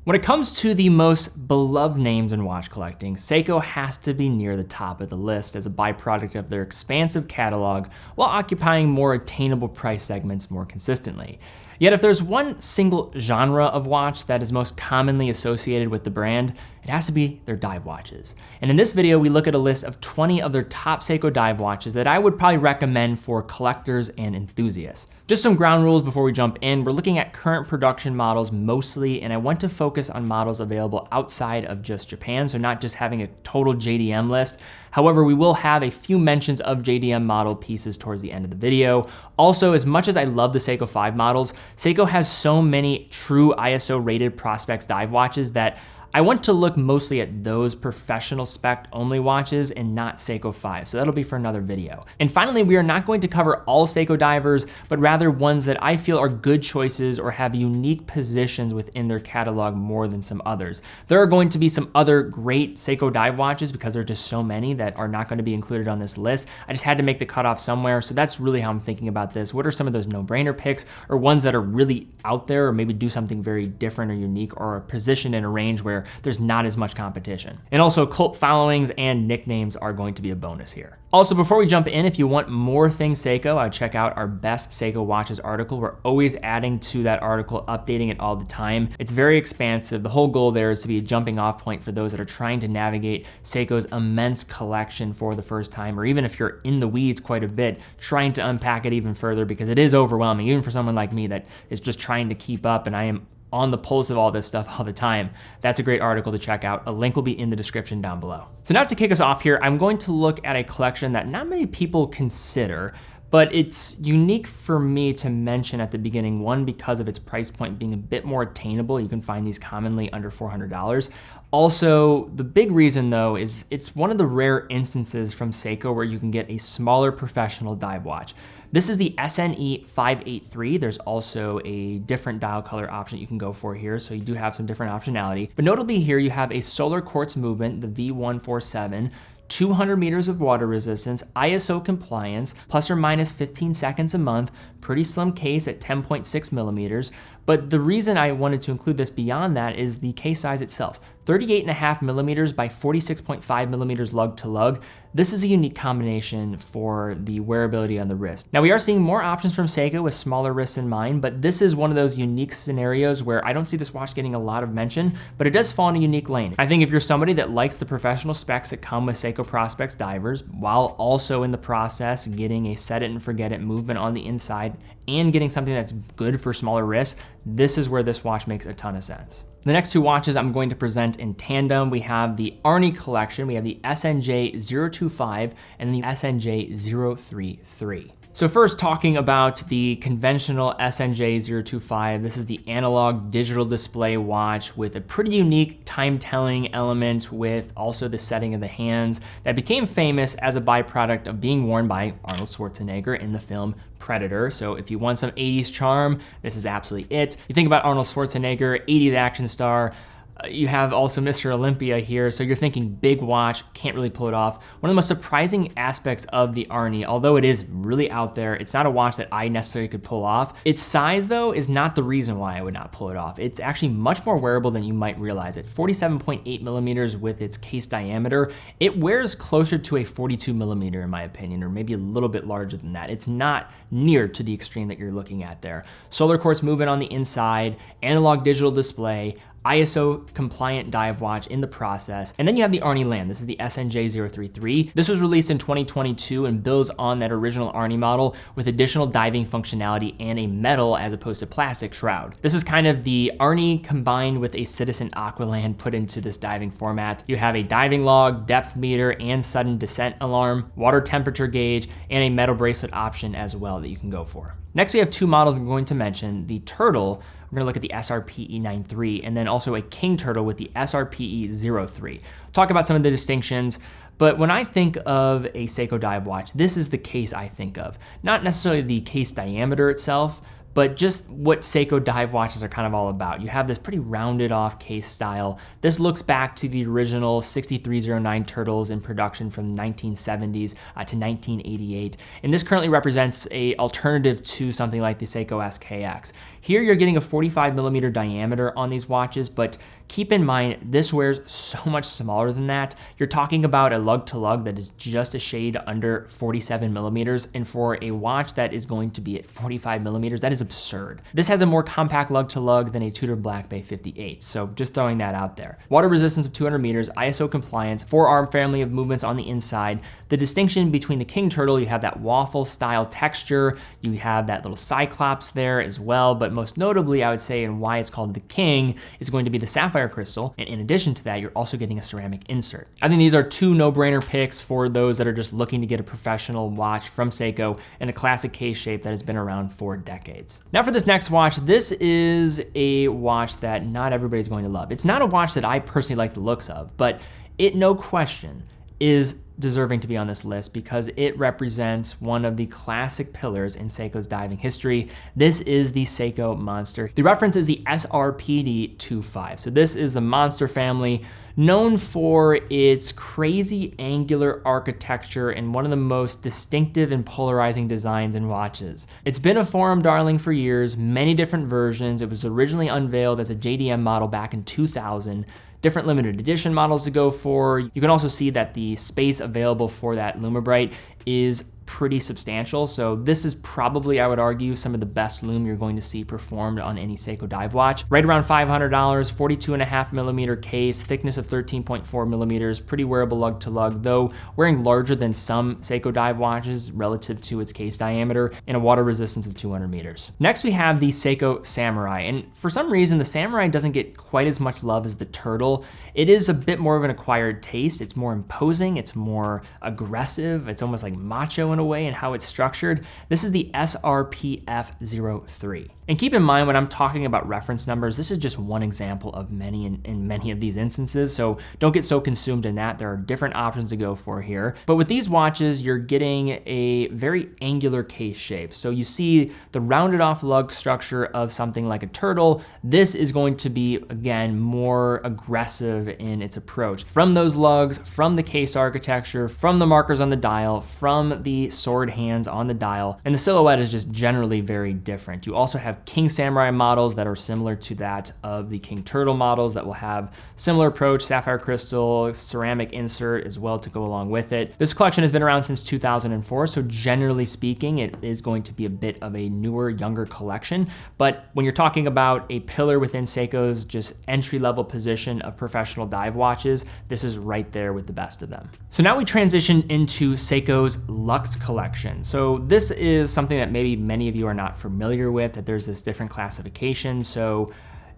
When it comes to the most beloved names in watch collecting, Seiko has to be near the top of the list as a byproduct of their expansive catalog while occupying more attainable price segments more consistently. Yet if there's one single genre of watch that is most commonly associated with the brand, it has to be their dive watches. And in this video, we look at a list of 20 of their top Seiko dive watches that I would probably recommend for collectors and enthusiasts. Just some ground rules before we jump in. We're looking at current production models mostly, and I want to focus on models available outside of just Japan, so not just having a total JDM list. However, we will have a few mentions of JDM model pieces towards the end of the video. Also, as much as I love the Seiko 5 models, Seiko has so many true ISO rated Prospex dive watches that I want to look mostly at those professional spec only watches and not Seiko 5, so that'll be for another video. And finally, we are not going to cover all Seiko divers, but rather ones that I feel are good choices or have unique positions within their catalog more than some others. There are going to be some other great Seiko dive watches because there are just so many that are not going to be included on this list. I just had to make the cutoff somewhere, so that's really how I'm thinking about this. What are some of those no-brainer picks or ones that are really out there or maybe do something very different or unique or are positioned in a range where there's not as much competition. And also cult followings and nicknames are going to be a bonus here. Also, before we jump in, if you want more things Seiko, I'd check out our best Seiko watches article. We're always adding to that article, updating it all the time. It's very expansive. The whole goal there is to be a jumping off point for those that are trying to navigate Seiko's immense collection for the first time, or even if you're in the weeds quite a bit, trying to unpack it even further because it is overwhelming, even for someone like me that is just trying to keep up, and I am on the pulse of all this stuff all the time. That's a great article to check out. A link will be in the description down below. So now to kick us off here, I'm going to look at a collection that not many people consider, but it's unique for me to mention at the beginning. One, because of its price point being a bit more attainable. You can find these commonly under $400. Also, the big reason though is it's one of the rare instances from Seiko where you can get a smaller professional dive watch. This is the SNE 583. There's also a different dial color option you can go for here, so you do have some different optionality. But notably here, you have a solar quartz movement, the V147, 200 meters of water resistance, ISO compliance, plus or minus 15 seconds a month, pretty slim case at 10.6 millimeters. But the reason I wanted to include this beyond that is the case size itself. 38.5 millimeters by 46.5 millimeters lug to lug. This is a unique combination for the wearability on the wrist. Now we are seeing more options from Seiko with smaller wrists in mind, but this is one of those unique scenarios where I don't see this watch getting a lot of mention, but it does fall in a unique lane. I think if you're somebody that likes the professional specs that come with Seiko Prospex divers, while also in the process getting a set it and forget it movement on the inside and getting something that's good for smaller wrists, this is where this watch makes a ton of sense. The next two watches I'm going to present in tandem. We have the Arnie collection. We have the SNJ 025 and the SNJ 033. So first, talking about the conventional SNJ 025, this is the analog digital display watch with a pretty unique time-telling element with also the setting of the hands that became famous as a byproduct of being worn by Arnold Schwarzenegger in the film Predator. So if you want some 80s charm, this is absolutely it. You think about Arnold Schwarzenegger, 80s action star, you have also Mr. Olympia here, so you're thinking big watch, can't really pull it off. One of the most surprising aspects of the Arnie, although it is really out there, it's not a watch that I necessarily could pull off. Its size though is not the reason why I would not pull it off. It's actually much more wearable than you might realize. At 47.8 millimeters with its case diameter, it wears closer to a 42 millimeter in my opinion, or maybe a little bit larger than that. It's not near to the extreme that you're looking at there. Solar quartz movement on the inside, analog digital display, ISO compliant dive watch in the process. And then you have the Arnie Land. This is the SNJ 033. This was released in 2022 and builds on that original Arnie model with additional diving functionality and a metal as opposed to plastic shroud. This is kind of the Arnie combined with a Citizen Aqualand put into this diving format. You have a diving log, depth meter, and sudden descent alarm, water temperature gauge, and a metal bracelet option as well that you can go for. Next, we have two models I'm going to mention. The Turtle, we're gonna look at the SRPE 93, and then also a King Turtle with the SRPE 03. Talk about some of the distinctions, but when I think of a Seiko dive watch, this is the case I think of. Not necessarily the case diameter itself, but just what Seiko dive watches are kind of all about. You have this pretty rounded off case style. This looks back to the original 6309 turtles in production from the 1970s to 1988. And this currently represents a alternative to something like the Seiko SKX. Here you're getting a 45mm diameter on these watches, but keep in mind, this wears so much smaller than that. You're talking about a lug to lug that is just a shade under 47mm, and for a watch that is going to be at 45mm, that is absurd. This has a more compact lug to lug than a Tudor Black Bay 58, so just throwing that out there. Water resistance of 200 meters, ISO compliance, 4-arm family of movements on the inside. The distinction between the King Turtle, you have that waffle style texture, you have that little cyclops there as well, but most notably, I would say, and why it's called the King, is going to be the sapphire crystal, and in addition to that, you're also getting a ceramic insert. I think these are two no-brainer picks for those that are just looking to get a professional watch from Seiko in a classic case shape that has been around for decades. Now for this next watch, this is a watch that not everybody's going to love. It's not a watch that I personally like the looks of, but it, no question, is deserving to be on this list because it represents one of the classic pillars in Seiko's diving history. This is the Seiko Monster. The reference is the SRPD25. So this is the Monster family, known for its crazy angular architecture and one of the most distinctive and polarizing designs in watches. It's been a forum darling for years, many different versions. It was originally unveiled as a JDM model back in 2000. Different limited edition models to go for. You can also see that the space available for that Lumibrite is pretty substantial. So this is probably, I would argue, some of the best lume you're going to see performed on any Seiko dive watch. Right around $500, 42.5mm case, thickness of 13.4mm, pretty wearable lug to lug, though wearing larger than some Seiko dive watches relative to its case diameter, and a water resistance of 200 meters. Next, we have the Seiko Samurai, and for some reason, the Samurai doesn't get quite as much love as the Turtle. It is a bit more of an acquired taste. It's more imposing, it's more aggressive, it's almost like macho in a way in how it's structured. This is the SRPF03. And keep in mind when I'm talking about reference numbers, this is just one example of many in many of these instances, so don't get so consumed in that. There are different options to go for here. But with these watches, you're getting a very angular case shape. So you see the rounded off lug structure of something like a Turtle. This is going to be, again, more aggressive in its approach. From those lugs, from the case architecture, from the markers on the dial, from the sword hands on the dial, and the silhouette is just generally very different. You also have King Samurai models that are similar to that of the King Turtle models that will have similar approach, sapphire crystal, ceramic insert as well to go along with it. This collection has been around since 2004, so generally speaking, it is going to be a bit of a newer, younger collection. But when you're talking about a pillar within Seiko's just entry-level position of professional dive watches, this is right there with the best of them. So now we transition into Seiko's Lux Collection. So this is something that maybe many of you are not familiar with, that there's this different classification. So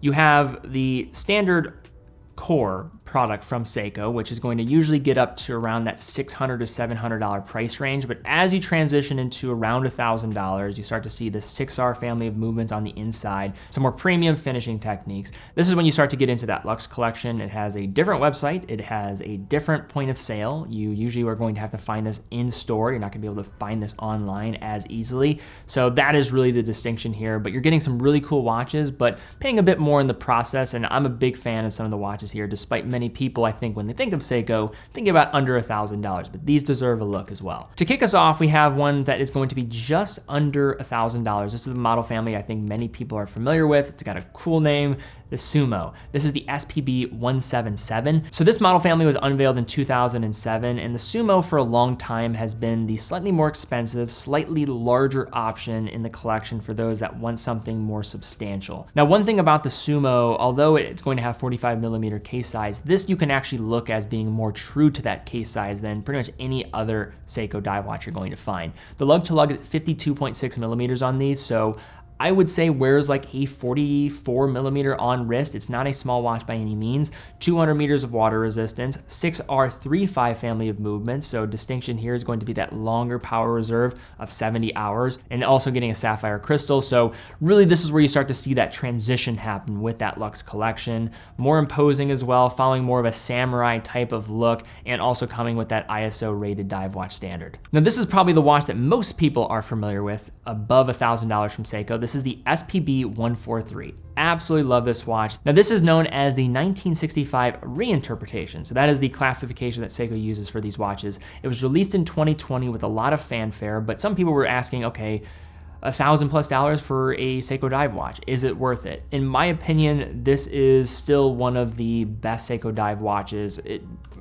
you have the standard core product from Seiko, which is going to usually get up to around that $600 to $700 price range. But as you transition into around $1,000, you start to see the 6R family of movements on the inside, some more premium finishing techniques. This is when you start to get into that Lux Collection. It has a different website. It has a different point of sale. You usually are going to have to find this in store. You're not gonna be able to find this online as easily. So that is really the distinction here, but you're getting some really cool watches, but paying a bit more in the process. And I'm a big fan of some of the watches here, despite many people, I think, when they think of Seiko, think about under $1,000, but these deserve a look as well. To kick us off, we have one that is going to be just under $1,000. This is the model family I think many people are familiar with. It's got a cool name, the Sumo. This is the SPB 177. So this model family was unveiled in 2007, and the Sumo for a long time has been the slightly more expensive, slightly larger option in the collection for those that want something more substantial. Now, one thing about the Sumo, although it's going to have 45mm case size, this you can actually look as being more true to that case size than pretty much any other Seiko dive watch you're going to find. The lug to lug is 52.6mm on these, so I would say wears like a 44mm on wrist. It's not a small watch by any means. 200 meters of water resistance, 6R35 family of movements. So distinction here is going to be that longer power reserve of 70 hours and also getting a sapphire crystal. So really this is where you start to see that transition happen with that Lux Collection. More imposing as well, following more of a samurai type of look and also coming with that ISO rated dive watch standard. Now this is probably the watch that most people are familiar with above $1,000 from Seiko. The This is the SPB 143. Absolutely love this watch. Now this is known as the 1965 reinterpretation. So that is the classification that Seiko uses for these watches. It was released in 2020 with a lot of fanfare, but some people were asking, okay, $1,000+ for a Seiko dive watch. Is it worth it? In my opinion, this is still one of the best Seiko dive watches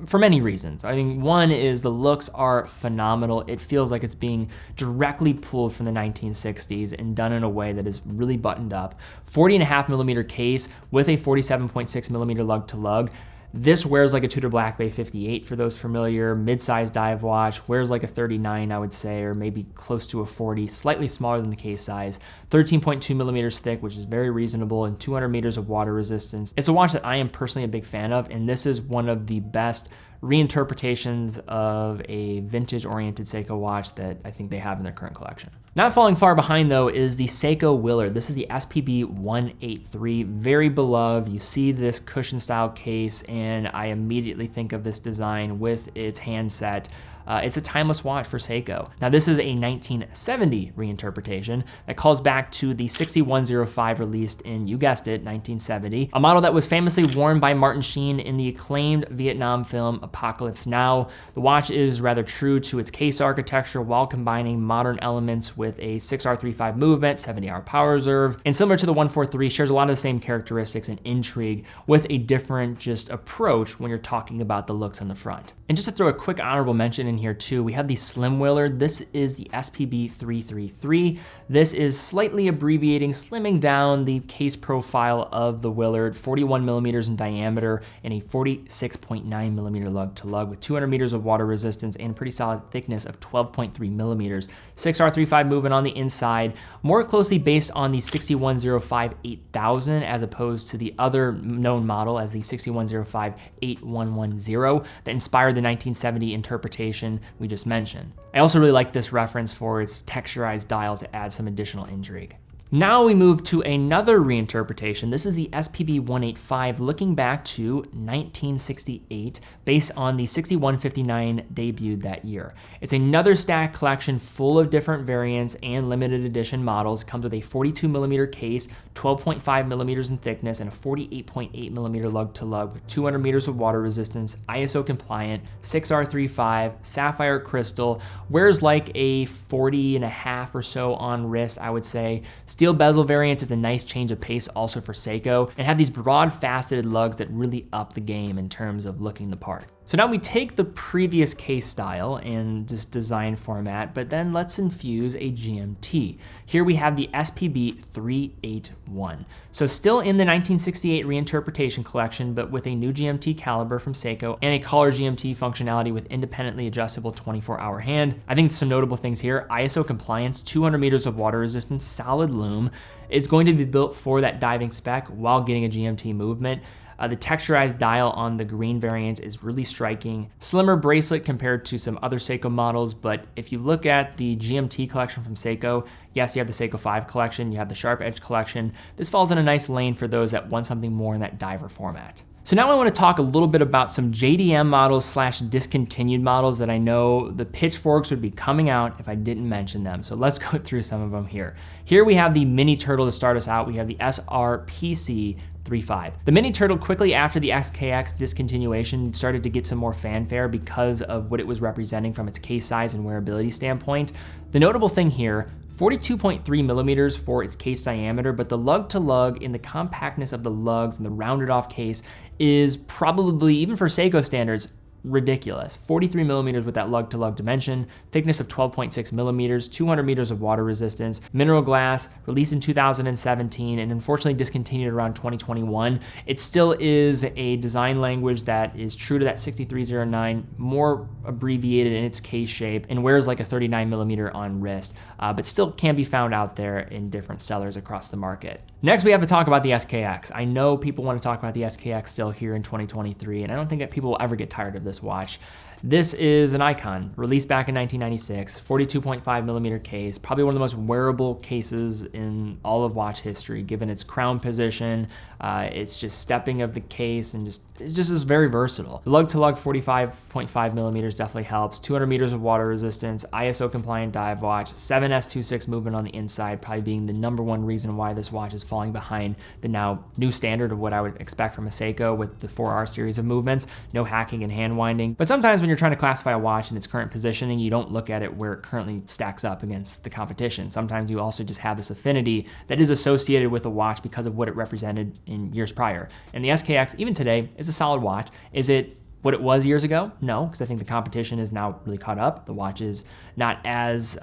for many reasons. I think one is the looks are phenomenal. It feels like it's being directly pulled from the 1960s and done in a way that is really buttoned up. 40.5mm case with a 47.6mm lug to lug. This wears like a Tudor Black Bay 58 for those familiar, mid-sized dive watch, wears like a 39 I would say, or maybe close to a 40, slightly smaller than the case size, 13.2mm thick, which is very reasonable, and 200 meters of water resistance. It's a watch that I am personally a big fan of, and this is one of the best reinterpretations of a vintage-oriented Seiko watch that I think they have in their current collection. Not falling far behind though is the Seiko Willard. This is the SPB 183, very beloved. You see this cushion style case and I immediately think of this design with its handset. It's a timeless watch for Seiko. Now this is a 1970 reinterpretation that calls back to the 6105 released in, you guessed it, 1970, a model that was famously worn by Martin Sheen in the acclaimed Vietnam film Apocalypse Now. The watch is rather true to its case architecture while combining modern elements with a 6R35 movement, 70-hour power reserve, and similar to the 143, shares a lot of the same characteristics and intrigue with a different just approach when you're talking about the looks on the front. And just to throw a quick honorable mention in here too, we have the Slim Willard. This is the SPB 333. This is slightly abbreviating, slimming down the case profile of the Willard, 41mm in diameter and a 46.9mm lug to lug with 200 meters of water resistance and pretty solid thickness of 12.3mm. 6R35 movement on the inside, more closely based on the 6105 8000 as opposed to the other known model as the 6105 8110 that inspired the 1970 interpretation we just mentioned. I also really like this reference for its texturized dial to add some additional intrigue. Now we move to another reinterpretation. This is the SPB 185, looking back to 1968, based on the 6159 debuted that year. It's another stacked collection full of different variants and limited edition models. Comes with a 42mm case, 12.5mm in thickness, and a 48.8mm lug to lug with 200 meters of water resistance, ISO compliant, 6R35, sapphire crystal, wears like a 40.5 or so on wrist, I would say. Steel bezel variants is a nice change of pace also for Seiko, and have these broad faceted lugs that really up the game in terms of looking the part. So now we take the previous case style and just design format, but then let's infuse a GMT. Here we have the SPB 381. So still in the 1968 reinterpretation collection, but with a new GMT caliber from Seiko and a collar GMT functionality with independently adjustable 24-hour hand. I think some notable things here: ISO compliance, 200 meters of water resistance, solid lume. It's going to be built for that diving spec while getting a GMT movement. The texturized dial on the green variant is really striking. Slimmer bracelet compared to some other Seiko models, but if you look at the GMT collection from Seiko, yes, you have the Seiko 5 collection, you have the Sharp Edge collection. This falls in a nice lane for those that want something more in that diver format. So now I want to talk a little bit about some JDM models slash discontinued models that I know the pitchforks would be coming out if I didn't mention them. So let's go through some of them here. Here we have the Mini Turtle to start us out. We have the SRPC 3.5. The Mini Turtle, quickly after the XKX discontinuation, started to get some more fanfare because of what it was representing from its case size and wearability standpoint. The notable thing here, 42.3mm for its case diameter, but the lug to lug in the compactness of the lugs and the rounded off case is probably, even for Seiko standards, ridiculous. 43mm with that lug to lug dimension, thickness of 12.6mm, 200 meters of water resistance, mineral glass, released in 2017 and unfortunately discontinued around 2021. It still is a design language that is true to that 6309, more abbreviated in its case shape, and wears like a 39mm on wrist, but still can be found out there in different sellers across the market. Next, we have to talk about the SKX. I know people want to talk about the SKX still here in 2023, and I don't think that people will ever get tired of this this watch. This is an icon, released back in 1996, 42.5 millimeter case, probably one of the most wearable cases in all of watch history, given its crown position, its just stepping of the case, and it just is very versatile. The lug-to-lug 45.5 millimeters definitely helps, 200 meters of water resistance, ISO compliant dive watch, 7S26 movement on the inside, probably being the #1 reason why this watch is falling behind the now new standard of what I would expect from a Seiko with the 4R series of movements, no hacking and hand winding. But sometimes when you're trying to classify a watch in its current positioning, you don't look at it where it currently stacks up against the competition. Sometimes you also just have this affinity that is associated with a watch because of what it represented in years prior. And the SKX, even today, is a solid watch. Is it what it was years ago? No, because I think the competition is now really caught up. The watch is not as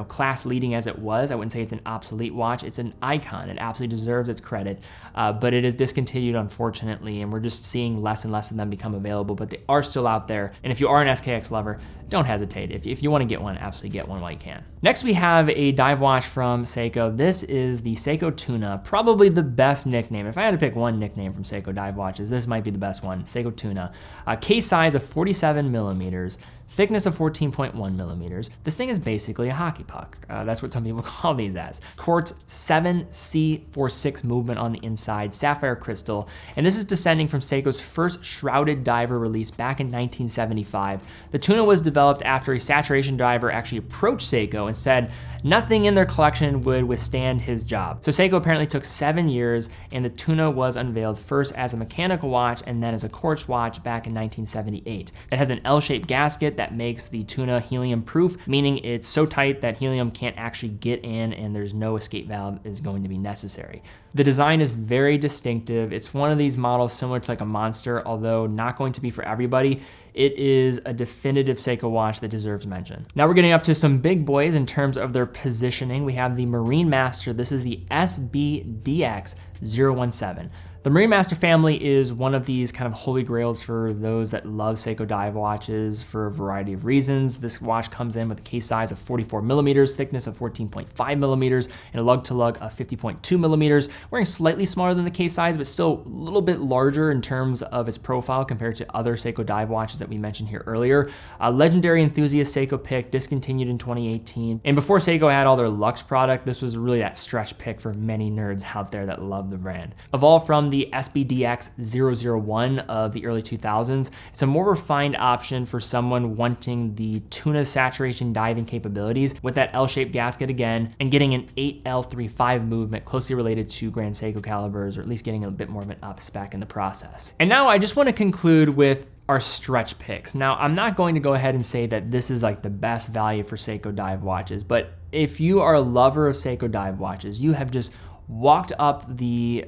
class leading as it was. I wouldn't say it's an obsolete watch. It's an icon. It absolutely deserves its credit, but it is discontinued, unfortunately, and we're just seeing less and less of them become available, but they are still out there. And if you are an SKX lover, don't hesitate. If you want to get one, absolutely get one while you can. Next, we have a dive watch from Seiko. This is the Seiko Tuna, probably the best nickname. If I had to pick one nickname from Seiko dive watches, this might be the best one, Seiko Tuna. Case size of 47 millimeters, thickness of 14.1 millimeters. This thing is basically a hockey puck. That's what some people call these as. Quartz 7C46 movement on the inside, sapphire crystal, and this is descending from Seiko's first shrouded diver release back in 1975. The Tuna was developed after a saturation diver actually approached Seiko and said nothing in their collection would withstand his job. So Seiko apparently took 7 years, and the Tuna was unveiled first as a mechanical watch and then as a quartz watch back in 1978. It has an L-shaped gasket that makes the Tuna helium proof, meaning it's so tight that helium can't actually get in and there's no escape valve is going to be necessary. The design is very distinctive. It's one of these models similar to like a Monster, although not going to be for everybody. It is a definitive Seiko watch that deserves mention. Now we're getting up to some big boys in terms of their positioning. We have the Marine Master. This is the SBDX 017. The Marine Master family is one of these kind of holy grails for those that love Seiko dive watches for a variety of reasons. This watch comes in with a case size of 44 millimeters, thickness of 14.5 millimeters, and a lug-to-lug of 50.2 millimeters, wearing slightly smaller than the case size, but still a little bit larger in terms of its profile compared to other Seiko dive watches that we mentioned here earlier. A legendary enthusiast Seiko pick, discontinued in 2018. And before Seiko had all their Lux product, this was really that stretch pick for many nerds out there that love the brand. Evolved from the SBDX 001 of the early 2000s. It's a more refined option for someone wanting the Tuna saturation diving capabilities with that L-shaped gasket again, and getting an 8L35 movement closely related to Grand Seiko calibers, or at least getting a bit more of an up spec in the process. And now I just want to conclude with our stretch picks. Now, I'm not going to go ahead and say that this is like the best value for Seiko dive watches, but if you are a lover of Seiko dive watches, you have just walked up the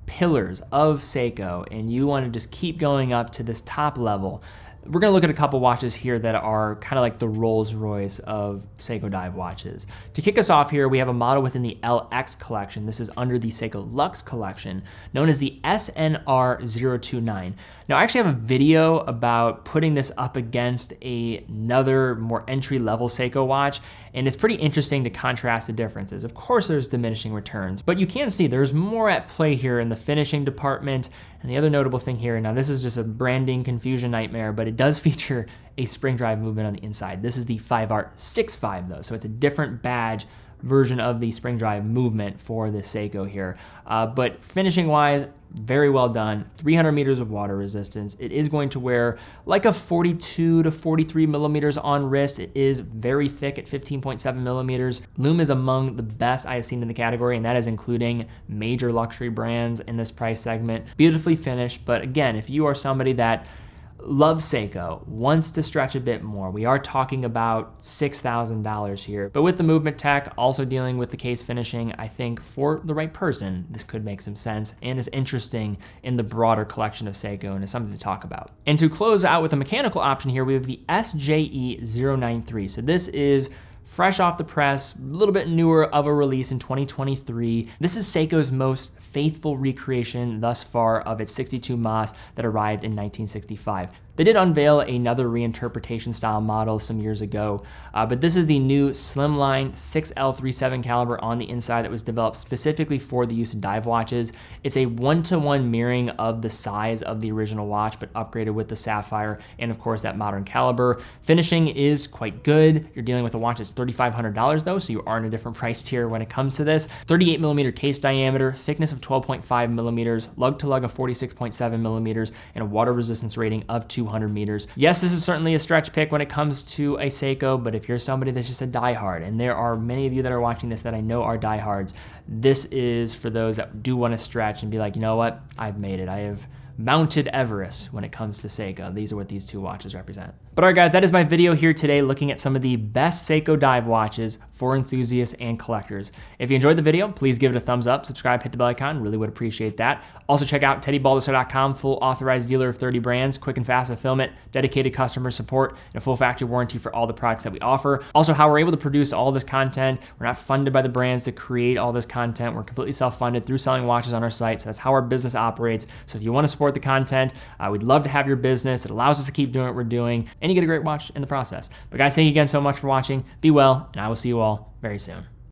pillars of Seiko and you want to just keep going up to this top level, we're going to look at a couple watches here that are kind of like the Rolls Royce of Seiko dive watches. To kick us off here, we have a model within the LX collection. This is under the Seiko Lux collection, known as the SNR029. Now, I actually have a video about putting this up against another more entry-level Seiko watch, and it's pretty interesting to contrast the differences. Of course, there's diminishing returns, but you can see there's more at play here in the finishing department. And the other notable thing here, now this is just a branding confusion nightmare, but it does feature a spring drive movement on the inside. This is the 5R65 though, so it's a different badge version of the spring drive movement for the Seiko here. But finishing wise, very well done. 300 meters of water resistance. It is going to wear like a 42 to 43 millimeters on wrist. It is very thick at 15.7 millimeters. Lume is among the best I have seen in the category, and that is including major luxury brands in this price segment. Beautifully finished, but again, if you are somebody that loves Seiko, wants to stretch a bit more, we are talking about $6,000 here. But with the movement tech, also dealing with the case finishing, I think for the right person, this could make some sense and is interesting in the broader collection of Seiko and is something to talk about. And to close out with a mechanical option here, we have the SJE093. So this is fresh off the press, a little bit newer of a release in 2023. This is Seiko's most faithful recreation thus far of its 62 Mas that arrived in 1965. They did unveil another reinterpretation style model some years ago, but this is the new slimline 6L37 caliber on the inside that was developed specifically for the use of dive watches. It's a 1-to-1 mirroring of the size of the original watch, but upgraded with the sapphire and of course that modern caliber. Finishing is quite good. You're dealing with a watch that's $3,500 though, so you are in a different price tier when it comes to this. 38mm case diameter, thickness of 12.5 millimeters, lug to lug of 46.7 millimeters, and a water resistance rating of 200 meters. Yes, this is certainly a stretch pick when it comes to a Seiko, but if you're somebody that's just a diehard, and there are many of you that are watching this that I know are diehards, this is for those that do want to stretch and be like, you know what, I've made it. I have mounted Everest when it comes to Seiko. These are what these two watches represent. But all right, guys, that is my video here today looking at some of the best Seiko dive watches for enthusiasts and collectors. If you enjoyed the video, please give it a thumbs up, subscribe, hit the bell icon, really would appreciate that. Also check out teddybaldassarre.com, full authorized dealer of 30 brands, quick and fast fulfillment, dedicated customer support, and a full factory warranty for all the products that we offer. Also how we're able to produce all this content. We're not funded by the brands to create all this content. We're completely self-funded through selling watches on our site. So that's how our business operates. So if you want to support the content, we'd love to have your business. It allows us to keep doing what we're doing, and you get a great watch in the process. But guys, thank you again so much for watching. Be well, and I will see you all very soon.